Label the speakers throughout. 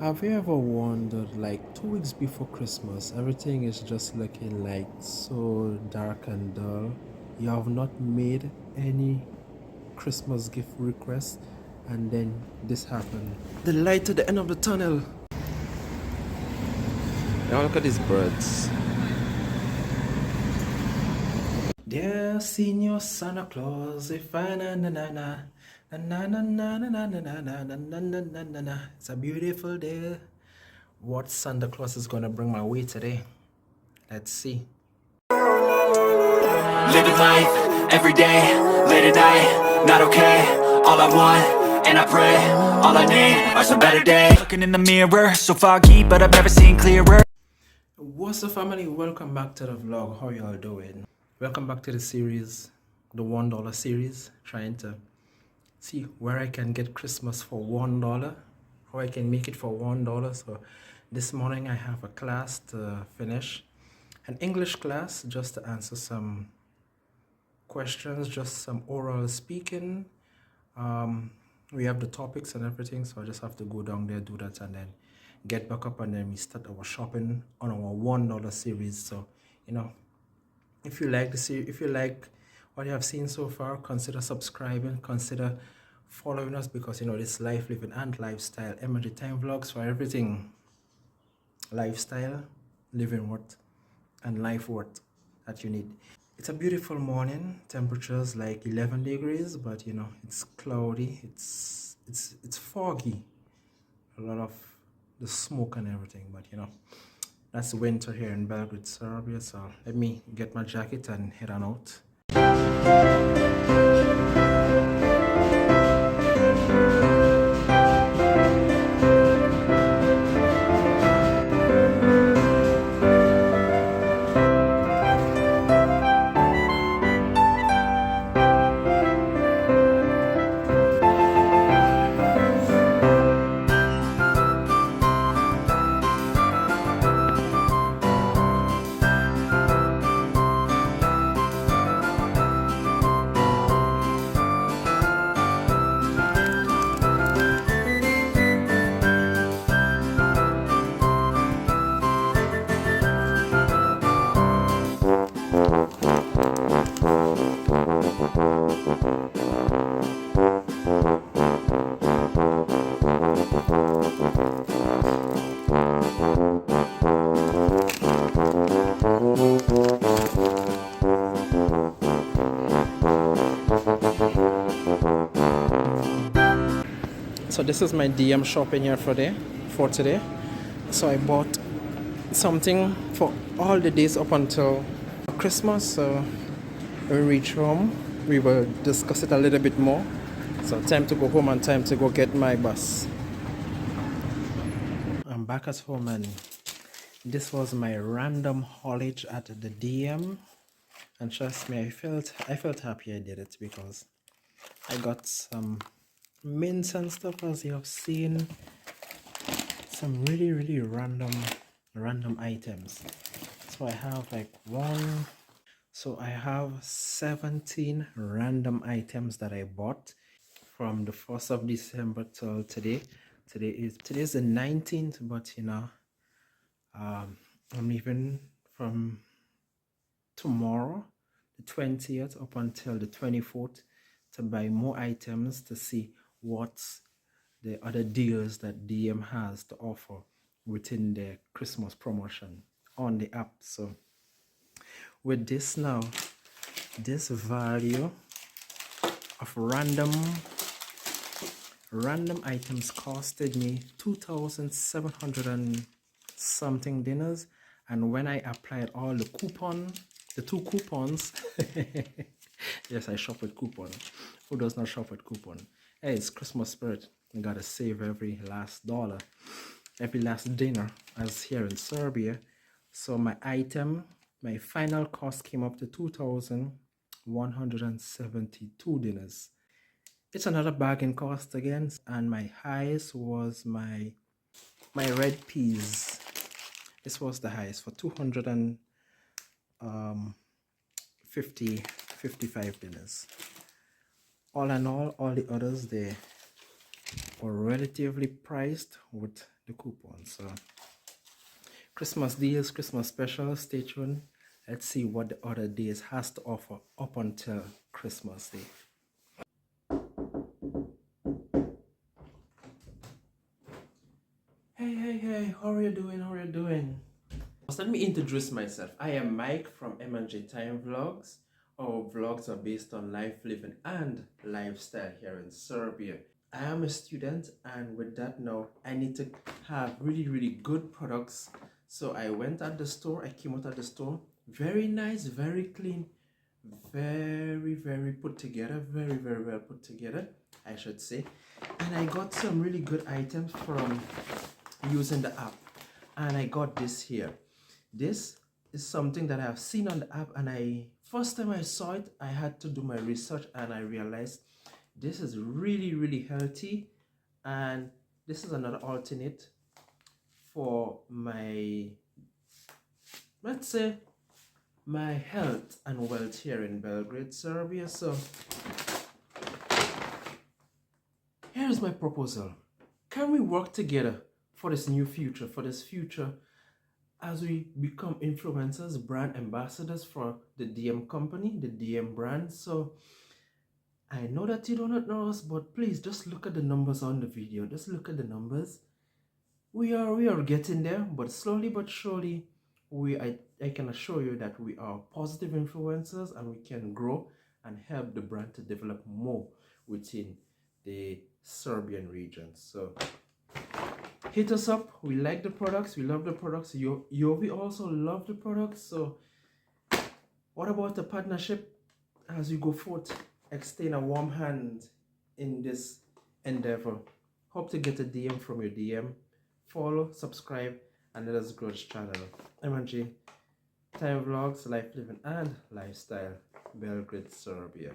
Speaker 1: Have you ever wondered, like 2 weeks before Christmas, everything is just looking like so dark and dull? You have not made any Christmas gift requests, and then this happened. The light at the end of the tunnel. Now look at these birds. Dear Senior Santa Claus, if I na na na na na na na na na na na na na na na na na na. It's a beautiful day. What Santa Claus is gonna bring my way today? Let's see.
Speaker 2: Living life, everyday, late at night, not okay. All I want, and I pray, all I need are some better days. Looking in the mirror, so foggy, but I've never seen clearer.
Speaker 1: What's up, family? Welcome back to the vlog. How y'all doing? Welcome back to the series, the $1 series, trying to see where I can get Christmas for $1, how I can make it for $1. So this morning I have a class to finish, an English class, just to answer some questions, just some oral speaking. We have the topics and everything, so I just have to go down there, do that, and then get back up, and then we start our shopping on our $1 series. So if you like the series, if you like what you have seen so far, consider subscribing, consider following us, because this life living and lifestyle m&j vlogs for everything lifestyle, living worth, and life worth that you need. It's a beautiful morning. Temperatures like 11 degrees, but it's cloudy. It's foggy. A lot of the smoke and everything, but that's winter here in Belgrade, Serbia. So let me get my jacket and head on out. So this is my DM shopping here for today. So I bought something for all the days up until Christmas. So when we reach home, we will discuss it a little bit more. So time to go home and time to go get my bus. I'm back at home, and this was my random haulage at the DM. And trust me, I felt happy I did it, because I got some mints and stuff, as you have seen. Some really random items. So I have like I have 17 random items that I bought from the 1st of December till today. Today's the 19th, but I'm leaving from tomorrow, the 20th, up until the 24th, to buy more items, to see what the other deals that DM has to offer within the Christmas promotion on the app. So with this now, this value of random items costed me 2,700 and something dinners. And when I applied all the two coupons, yes, I shop with coupon. Who does not shop with coupon? Hey, it's Christmas spirit. You gotta save every last dollar, every last dinner, as here in Serbia. So my final cost came up to 2,172 dinners. It's another bargain cost again, and my highest was my red peas. This was the highest for 255 dinners. All in all the others, they offer relatively priced with the coupon. So Christmas deals, Christmas specials, stay tuned. Let's see what the other days has to offer up until Christmas Day. Hey, how are you doing? Let me introduce myself. I am Mike from m&jtimevlogs. Our vlogs are based on life, living and lifestyle here in Serbia. I am a student, and with that now I need to have really good products. So I went at the store, I came out at the store, very nice, very clean, very put together, very well put together, I should say. And I got some really good items from using the app, and I got this here. This is something that I have seen on the app, and first time I saw it, I had to do my research, and I realized this is really healthy, and this is another alternate for my, let's say, my health and wealth here in Belgrade, Serbia. So here's my proposal. Can we work together for this new future, as we become influencers, brand ambassadors for the DM company, the DM brand? So I know that you do not know us, but please just look at the numbers on the video. Just look at the numbers. We are getting there, but slowly but surely, I can assure you that we are positive influencers, and we can grow and help the brand to develop more within the Serbian region. So hit us up. We like the products, we love the products. We also love the products. So what about the partnership as we go forth? Extend a warm hand in this endeavor. Hope to get a DM from your DM. Follow, subscribe, and let us grow this channel. M&J Time Vlogs, life, living and lifestyle, Belgrade, Serbia.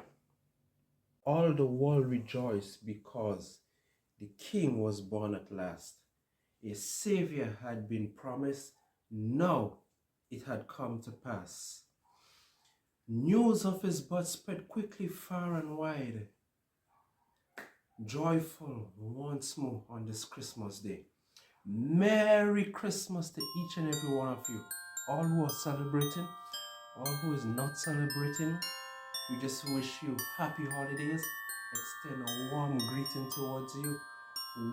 Speaker 1: All the world rejoice because the King was born at last. A Savior had been promised. Now it had come to pass. News of his birth spread quickly far and wide. Joyful once more on this Christmas Day. Merry Christmas to each and every one of you. All who are celebrating, all who is not celebrating, we just wish you happy holidays. Extend a warm greeting towards you.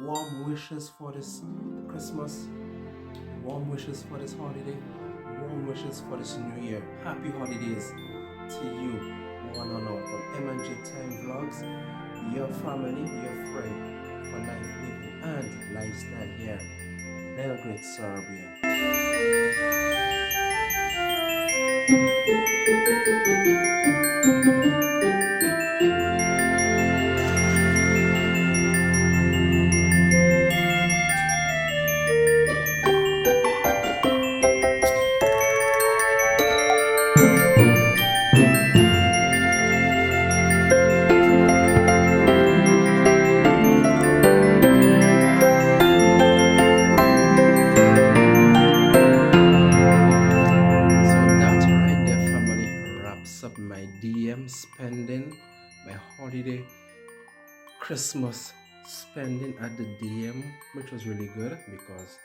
Speaker 1: Warm wishes for this Christmas. Warm wishes for this holiday. Warm wishes for this new year. Happy holidays to you, one and all, from m&j Time Vlogs, your family, your friend, for life, living and lifestyle here, Belgrade, Serbia. Up my DM spending, my holiday Christmas spending at the DM, which was really good because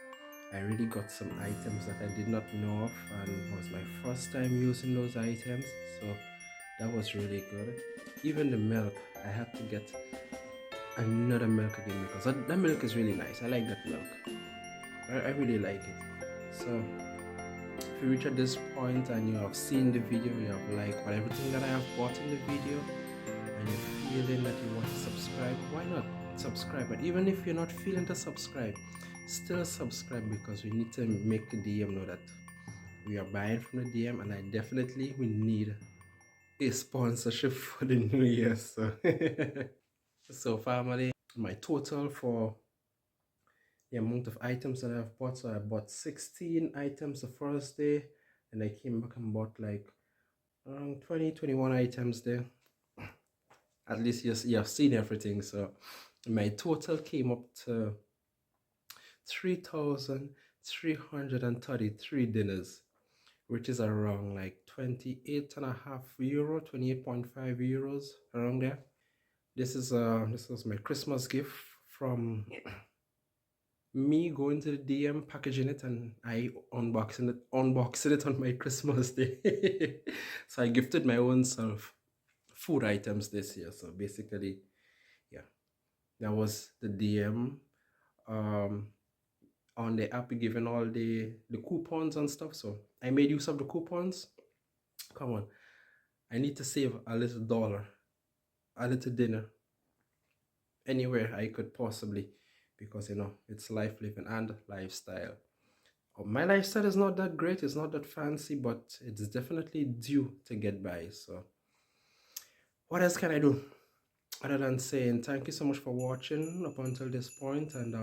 Speaker 1: I really got some items that I did not know of, and it was my first time using those items, so that was really good. Even the milk, I had to get another milk again because that milk is really nice. I like that milk. I really like it. So if you reach at this point and you have seen the video, you have liked everything that I have bought in the video, and you're feeling that you want to subscribe, why not subscribe? But even if you're not feeling to subscribe, still subscribe, because we need to make the DM know that we are buying from the DM, and we need a sponsorship for the new year. So family, my total for the amount of items that I've bought. So I bought 16 items the first day, and I came back and bought like around 21 items there. At least you have seen everything. So my total came up to 3,333 dinners, which is around like 28.5 euro, 28.5 euros, around there. This was my Christmas gift me going to the DM, packaging it, and I unboxing it on my Christmas day. So I gifted my own self food items this year. So basically, yeah, that was the DM. On the app, given all the coupons and stuff. So I made use of the coupons. Come on, I need to save a little dollar, a little dinner, anywhere I could possibly, because it's life living and lifestyle. My lifestyle is not that great, it's not that fancy, but it's definitely due to get by. So what else can I do other than saying thank you so much for watching up until this point, and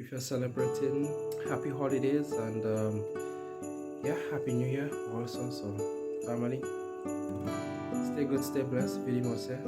Speaker 1: if you're celebrating, happy holidays, and yeah, happy new year also. So family, stay good, stay blessed. Vidimo se,